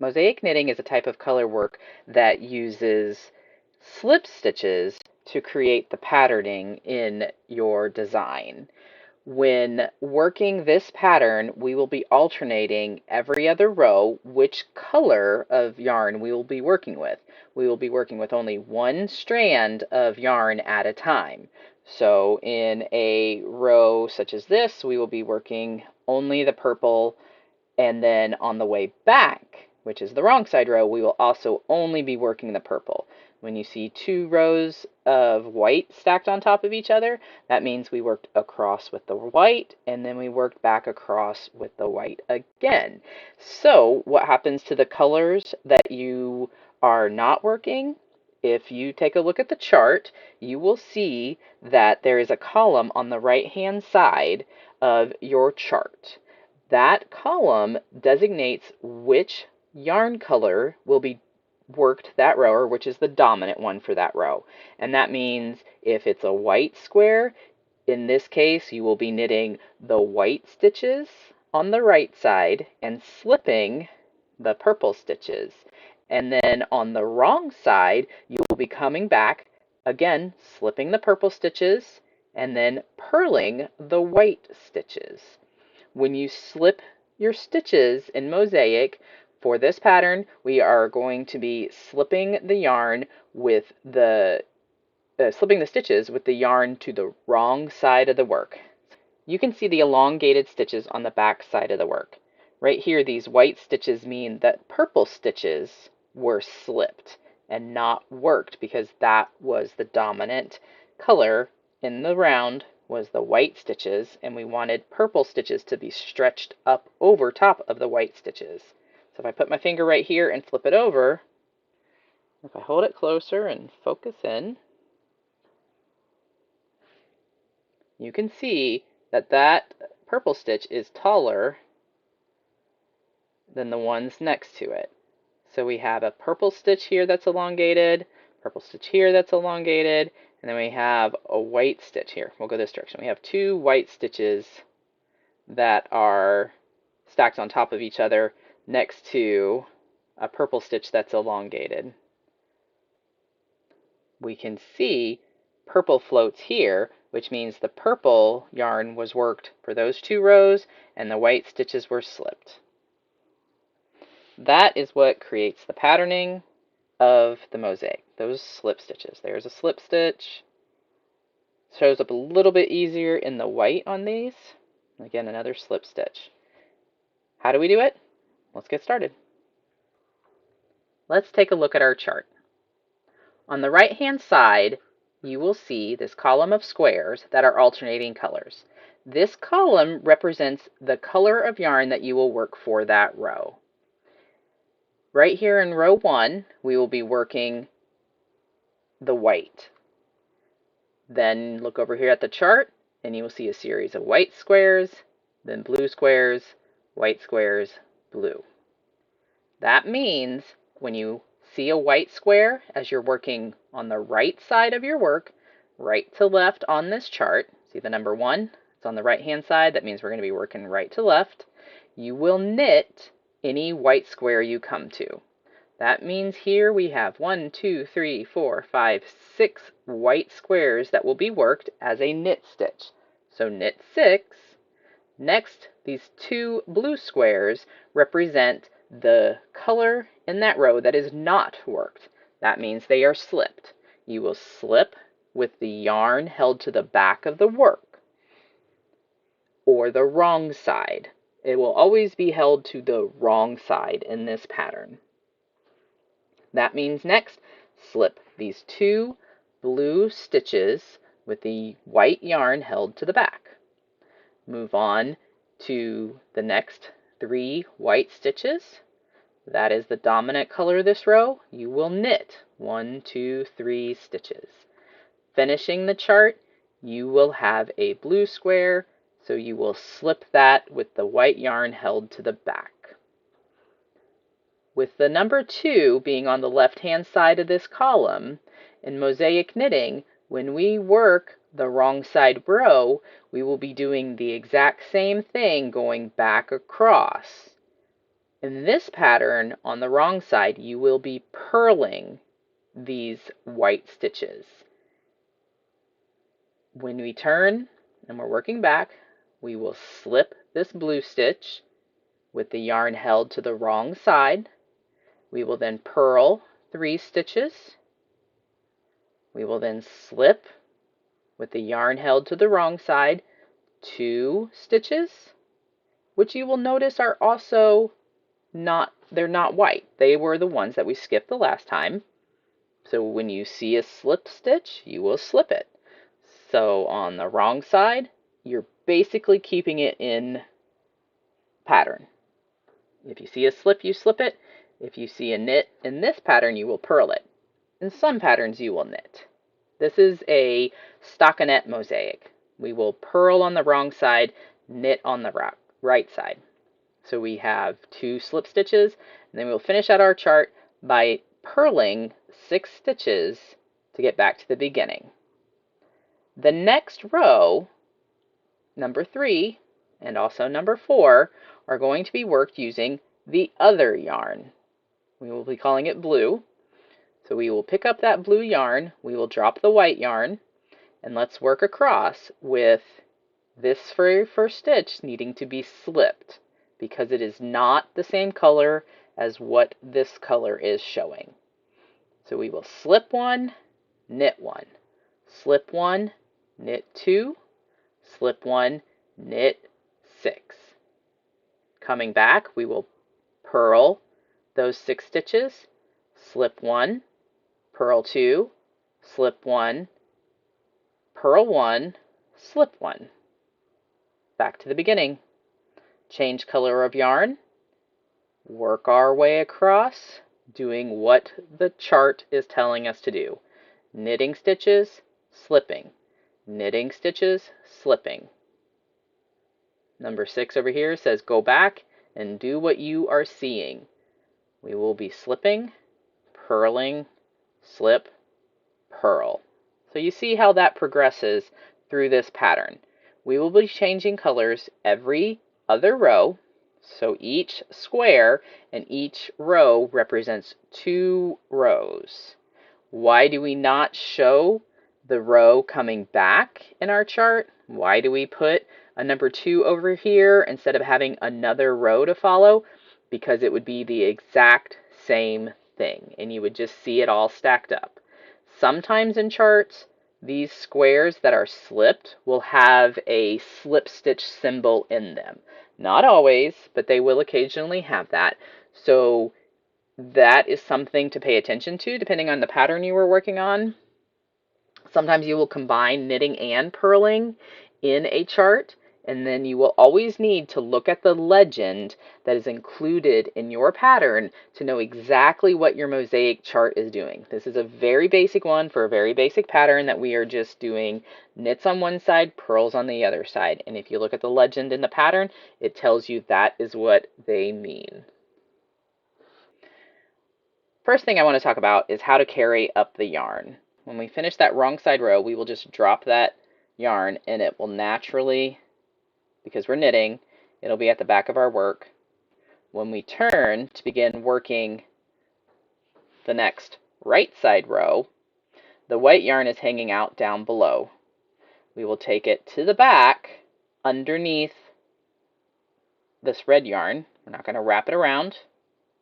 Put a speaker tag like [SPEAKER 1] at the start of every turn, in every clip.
[SPEAKER 1] Mosaic knitting is a type of color work that uses slip stitches to create the patterning in your design. When working this pattern, we will be alternating every other row which color of yarn we will be working with. We will be working with only one strand of yarn at a time. So in a row such as this, we will be working only the purple, and then on the way back, which is the wrong side row, we will also only be working the purple. When you see two rows of white stacked on top of each other, that means we worked across with the white, and then we worked back across with the white again. So what happens to the colors that you are not working? If you take a look at the chart, you will see that there is a column on the right-hand side of your chart. That column designates which yarn color will be worked that row, or which is the dominant one for that row. And that means if it's a white square, in this case, you will be knitting the white stitches on the right side and slipping the purple stitches. And then on the wrong side, you will be coming back, again, slipping the purple stitches and then purling the white stitches. When you slip your stitches in Mosaic, for this pattern, we are going to be slipping the yarn with the slipping the stitches with the yarn to the wrong side of the work. You can see the elongated stitches on the back side of the work. Right here, these white stitches mean that purple stitches were slipped and not worked because that was the dominant color in the round was the white stitches, and we wanted purple stitches to be stretched up over top of the white stitches. So if I put my finger right here and flip it over, if I hold it closer and focus in, you can see that that purple stitch is taller than the ones next to it. So we have a purple stitch here that's elongated, purple stitch here that's elongated, and then we have a white stitch here. We'll go this direction. We have two white stitches that are stacked on top of each other next to a purple stitch that's elongated. We can see purple floats here, which means the purple yarn was worked for those two rows and the white stitches were slipped. That is what creates the patterning of the mosaic, those slip stitches. There's a slip stitch. Shows up a little bit easier in the white on these. Again, another slip stitch. How do we do it? Let's get started. Let's take a look at our chart. On the right-hand side, you will see this column of squares that are alternating colors. This column represents the color of yarn that you will work for that row. Right here in row 1, we will be working the white. Then look over here at the chart, and you will see a series of white squares, then blue squares, white squares, blue. That means when you see a white square as you're working on the right side of your work, right to left on this chart, see the number 1? It's on the right-hand side. That means we're going to be working right to left. You will knit any white square you come to. That means here we have 1, 2, 3, 4, 5, 6 white squares that will be worked as a knit stitch. So knit 6. Next, these 2 blue squares represent the color in that row that is not worked. That means they are slipped. You will slip with the yarn held to the back of the work or the wrong side. It will always be held to the wrong side in this pattern. That means next, slip these 2 blue stitches with the white yarn held to the back. Move on to the next 3 white stitches. That is the dominant color of this row. You will knit 1, 2, 3 stitches. Finishing the chart, you will have a blue square, so you will slip that with the white yarn held to the back. With the number 2 being on the left-hand side of this column, in mosaic knitting, when we work the wrong side row, we will be doing the exact same thing going back across. In this pattern, on the wrong side, you will be purling these white stitches. When we turn and we're working back, we will slip this blue stitch with the yarn held to the wrong side. We will then purl 3 stitches. We will then slip with the yarn held to the wrong side 2 stitches, which you will notice are also they're not white. They were the ones that we skipped the last time. So when you see a slip stitch, you will slip it. So on the wrong side, you're basically keeping it in pattern. If you see a slip, you slip it. If you see a knit in this pattern, you will purl it. In some patterns, you will knit. This is a stockinette mosaic. We will purl on the wrong side, knit on the right side. So we have 2 slip stitches, and then we'll finish out our chart by purling 6 stitches to get back to the beginning. The next row, number 3 and also number 4, are going to be worked using the other yarn. We will be calling it blue. So we will pick up that blue yarn, we will drop the white yarn, and let's work across with this very first stitch needing to be slipped because it is not the same color as what this color is showing. So we will slip 1, knit 1, slip 1, knit 2, slip 1, knit 6. Coming back, we will purl those 6 stitches, slip 1, purl 2, slip 1, purl 1, slip 1. Back to the beginning. Change color of yarn, work our way across, doing what the chart is telling us to do. Knitting stitches, slipping. Knitting stitches, slipping. Number 6 over here says go back and do what you are seeing. We will be slipping, purling, slip, purl. So you see how that progresses through this pattern. We will be changing colors every other row. So each square and each row represents 2 rows. Why do we not show the row coming back in our chart? Why do we put a number 2 over here instead of having another row to follow? Because it would be the exact same thing and you would just see it all stacked up. Sometimes in charts, these squares that are slipped will have a slip stitch symbol in them. Not always, but they will occasionally have that. So that is something to pay attention to depending on the pattern you were working on. Sometimes you will combine knitting and purling in a chart, and then you will always need to look at the legend that is included in your pattern to know exactly what your mosaic chart is doing. This is a very basic one for a very basic pattern that we are just doing knits on one side, purls on the other side. And if you look at the legend in the pattern, it tells you that is what they mean. First thing I want to talk about is how to carry up the yarn. When we finish that wrong side row, we will just drop that yarn and it will naturally, because we're knitting, it'll be at the back of our work. When we turn to begin working the next right side row, the white yarn is hanging out down below. We will take it to the back underneath this red yarn. We're not going to wrap it around.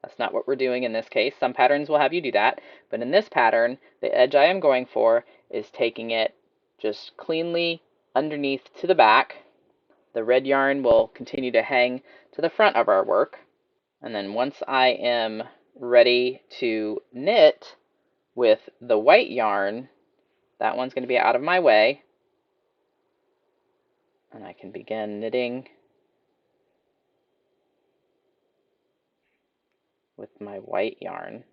[SPEAKER 1] That's not what we're doing in this case. Some patterns will have you do that, but in this pattern, the edge I am going for is taking it just cleanly underneath to the back. The red yarn will continue to hang to the front of our work. And then once I am ready to knit with the white yarn, that one's going to be out of my way. And I can begin knitting with my white yarn.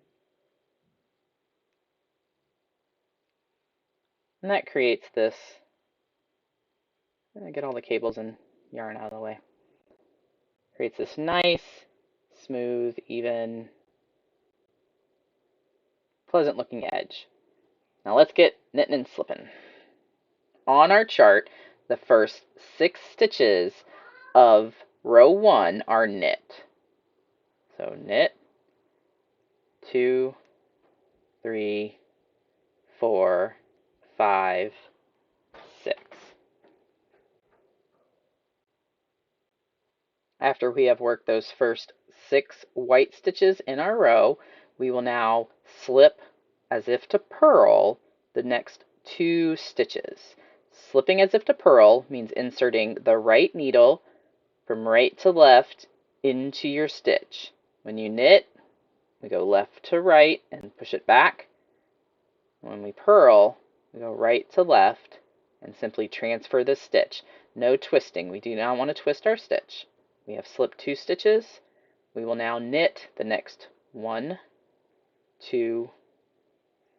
[SPEAKER 1] And that creates this, get all the cables and yarn out of the way. Creates this nice, smooth, even, pleasant looking edge. Now let's get knitting and slipping. On our chart, the first 6 stitches of row 1 are knit. So knit, 2, 3, 4, 5, 6. After we have worked those first 6 white stitches in our row, we will now slip as if to purl the next 2 stitches. Slipping as if to purl means inserting the right needle from right to left into your stitch. When you knit, we go left to right and push it back. When we purl, we go right to left and simply transfer the stitch. No twisting. We do not want to twist our stitch. We have slipped 2 stitches. We will now knit the next 1, 2,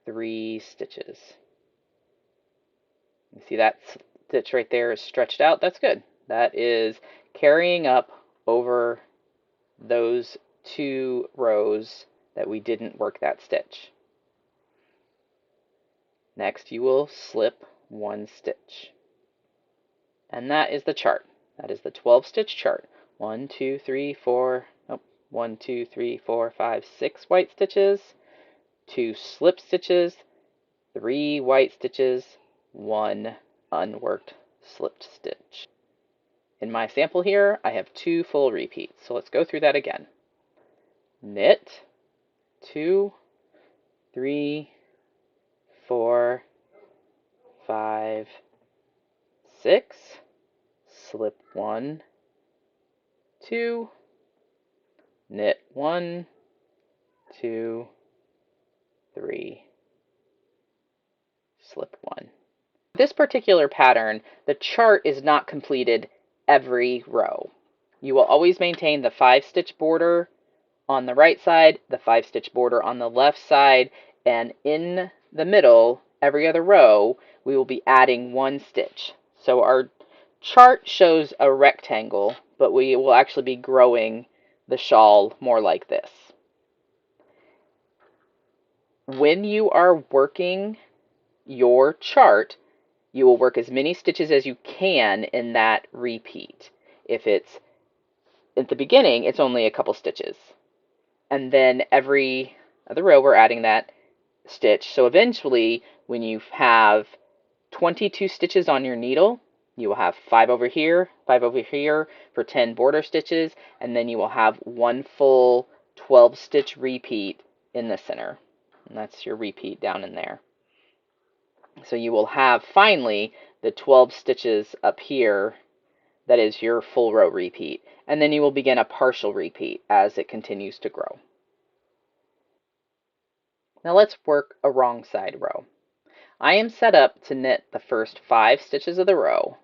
[SPEAKER 1] 3 stitches. You see that stitch right there is stretched out? That's good. That is carrying up over those 2 rows that we didn't work that stitch. Next, you will slip 1 stitch. And that is the chart. That is the 12-stitch chart. 1, 2, 3, 4, 1, 2, 3, 4, 5, 6 white stitches, 2 slip stitches, 3 white stitches, 1 unworked slipped stitch. In my sample here, I have 2 full repeats, so let's go through that again. Knit, 2, 3, 4, 5, 6, slip 1, 2, knit 1, 2, 3, slip 1. This particular pattern, the chart is not completed every row. You will always maintain the 5-stitch border on the right side, the 5-stitch border on the left side, and in the middle, every other row, we will be adding 1 stitch. So our chart shows a rectangle, but we will actually be growing the shawl more like this. When you are working your chart, you will work as many stitches as you can in that repeat. If it's at the beginning, it's only a couple stitches. And then every other row, we're adding that stitch. So eventually, when you have 22 stitches on your needle, you will have 5 over here, 5 over here for 10 border stitches, and then you will have 1 full 12-stitch repeat in the center. And that's your repeat down in there. So you will have finally the 12 stitches up here. That is your full row repeat. And then you will begin a partial repeat as it continues to grow. Now let's work a wrong side row. I am set up to knit the first 5 stitches of the row.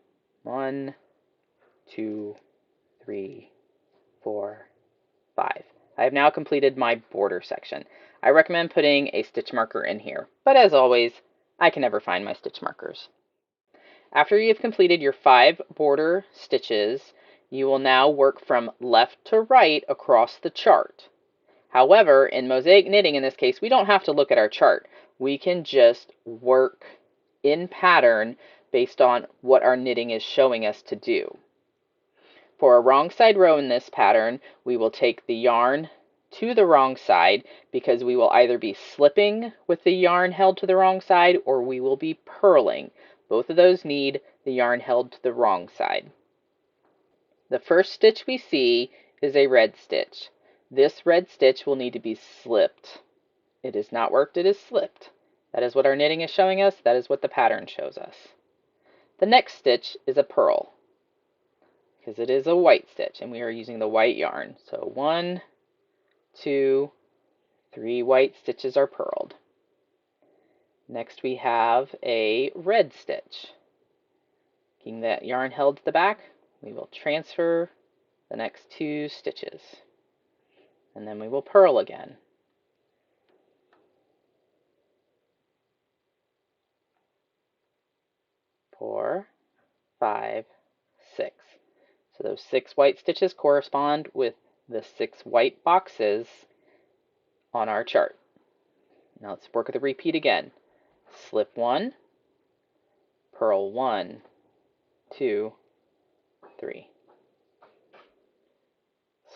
[SPEAKER 1] 1, 2, 3, 4, 5. I have now completed my border section. I recommend putting a stitch marker in here, but as always, I can never find my stitch markers. After you have completed your 5 border stitches, you will now work from left to right across the chart. However, in Mosaic Knitting, in this case, we don't have to look at our chart. We can just work in pattern based on what our knitting is showing us to do. For a wrong side row in this pattern, we will take the yarn to the wrong side because we will either be slipping with the yarn held to the wrong side or we will be purling. Both of those need the yarn held to the wrong side. The first stitch we see is a red stitch. This red stitch will need to be slipped. It is not worked, it is slipped. That is what our knitting is showing us. That is what the pattern shows us. The next stitch is a purl because it is a white stitch and we are using the white yarn. So 1, 2, 3 white stitches are purled. Next we have a red stitch. Keeping that yarn held to the back, we will transfer the next 2 stitches. And then we will purl again. Four, 5, 6. So those 6 white stitches correspond with the 6 white boxes on our chart. Now let's work with the repeat again. Slip 1, purl 1, 2, 3.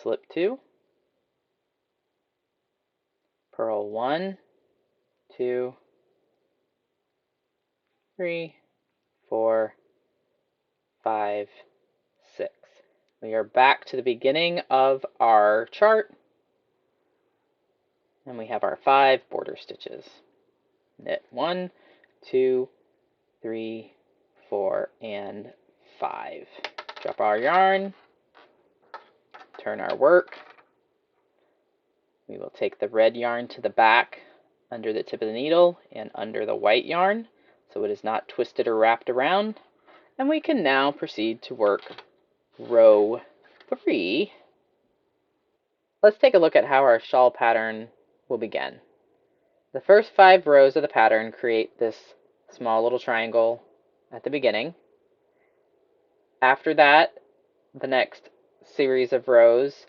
[SPEAKER 1] Slip 2, Purl 1, 2, 3, 4, 5, 6. We are back to the beginning of our chart, and we have our 5 border stitches. Knit 1, 2, 3, 4, and 5. Drop our yarn, turn our work. We will take the red yarn to the back under the tip of the needle and under the white yarn so it is not twisted or wrapped around. And we can now proceed to work row 3. Let's take a look at how our shawl pattern will begin. The first 5 rows of the pattern create this small little triangle at the beginning. After that, the next series of rows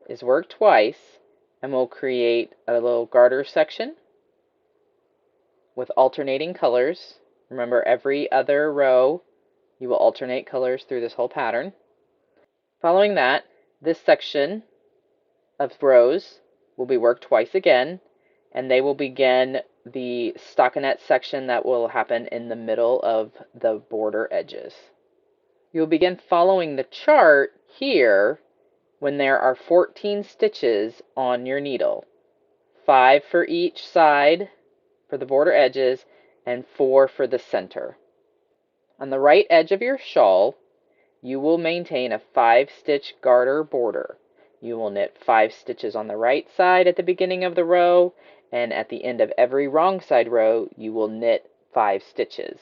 [SPEAKER 1] is worked twice, and we'll create a little garter section with alternating colors. Remember, every other row you will alternate colors through this whole pattern. Following that, this section of rows will be worked twice again, and they will begin the stockinette section that will happen in the middle of the border edges. You'll begin following the chart here when there are 14 stitches on your needle, 5 for each side for the border edges and 4 for the center. On the right edge of your shawl, you will maintain a 5-stitch garter border. You will knit 5 stitches on the right side at the beginning of the row, and at the end of every wrong side row, you will knit 5 stitches.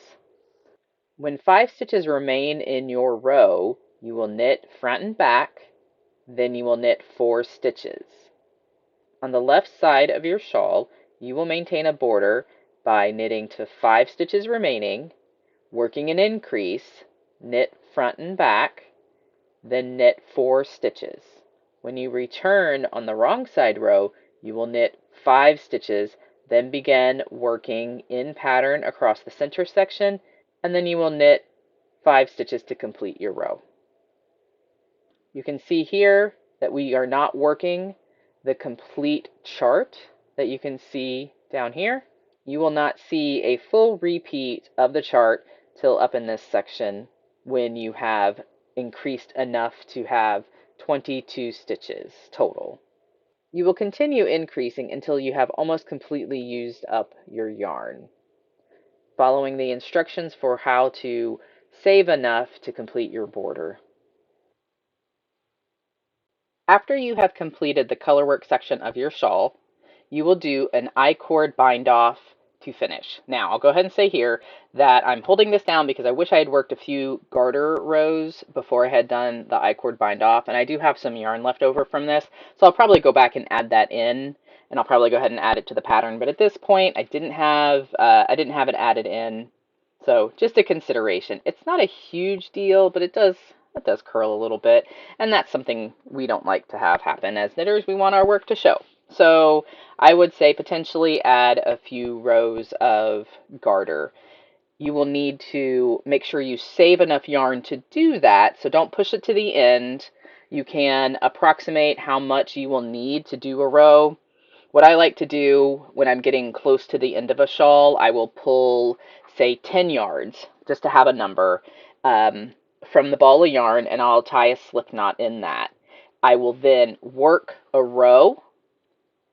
[SPEAKER 1] When 5 stitches remain in your row, you will knit front and back, then you will knit 4 stitches. On the left side of your shawl, you will maintain a border by knitting to 5 stitches remaining, working an increase, knit front and back, then knit 4 stitches. When you return on the wrong side row, you will knit 5 stitches, then begin working in pattern across the center section, and then you will knit 5 stitches to complete your row. You can see here that we are not working the complete chart that you can see down here. You will not see a full repeat of the chart till up in this section when you have increased enough to have 22 stitches total. You will continue increasing until you have almost completely used up your yarn, following the instructions for how to save enough to complete your border. After you have completed the colorwork section of your shawl, you will do an I-cord bind off to finish. Now, I'll go ahead and say here that I'm holding this down because I wish I had worked a few garter rows before I had done the I-cord bind off, and I do have some yarn left over from this, so I'll probably go back and add that in, and I'll probably go ahead and add it to the pattern. But at this point, I didn't have it added in, so just a consideration. It's not a huge deal, but it does curl a little bit, and that's something we don't like to have happen. As knitters, we want our work to show. So I would say potentially add a few rows of garter. You will need to make sure you save enough yarn to do that, so don't push it to the end. You can approximate how much you will need to do a row. What I like to do when I'm getting close to the end of a shawl, I will pull, say, 10 yards, just to have a number, from the ball of yarn, and I'll tie a slip knot in that. I will then work a row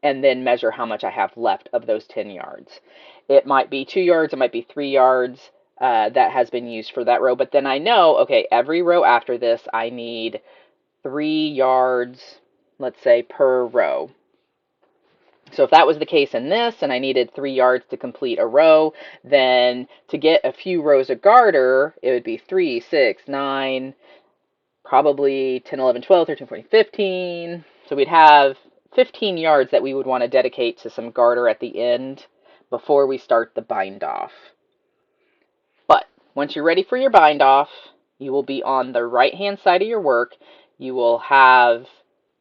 [SPEAKER 1] and then measure how much I have left of those 10 yards. It might be 2 yards, it might be 3 yards that has been used for that row, but then I know, okay, every row after this, I need 3 yards, let's say, per row. So if that was the case in this, and I needed 3 yards to complete a row, then to get a few rows of garter, it would be 3, 6, 9, probably 10, 11, 12, 13, 14, 15. So we'd have 15 yards that we would want to dedicate to some garter at the end before we start the bind off. But once you're ready for your bind off, you will be on the right hand side of your work. You will have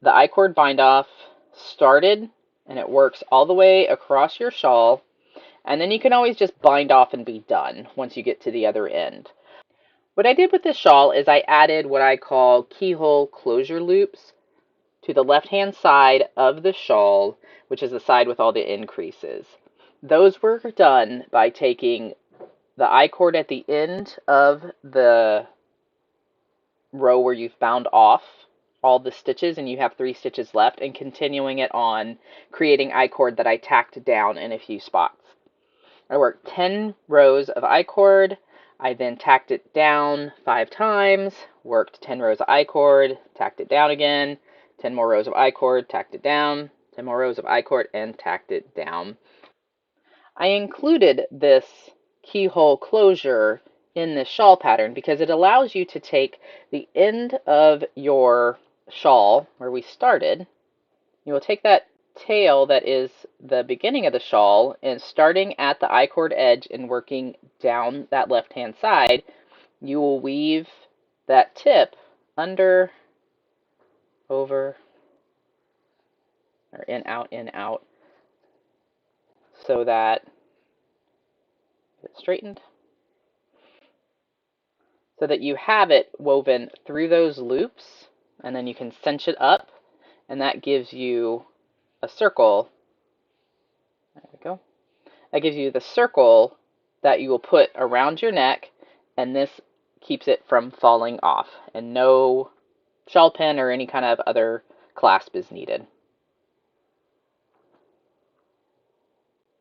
[SPEAKER 1] the I-cord bind off started, and it works all the way across your shawl, and then you can always just bind off and be done once you get to the other end. What I did with this shawl is I added what I call keyhole closure loops to the left-hand side of the shawl, which is the side with all the increases. Those were done by taking the I-cord at the end of the row where you've bound off all the stitches and you have 3 stitches left, and continuing it on, creating I-cord that I tacked down in a few spots. I worked 10 rows of I-cord. I then tacked it down 5 times, worked 10 rows of I-cord, tacked it down again, 10 more rows of I-cord, tacked it down, 10 more rows of I-cord, and tacked it down. I included this keyhole closure in this shawl pattern because it allows you to take the end of your shawl where we started. You will take that tail that is the beginning of the shawl, and starting at the I-cord edge and working down that left-hand side, you will weave that tip under, over, or in, out, so that it's straightened, so that you have it woven through those loops, and then you can cinch it up, and that gives you a circle. There we go. That gives you the circle that you will put around your neck, and this keeps it from falling off, and no shawl pin or any kind of other clasp is needed.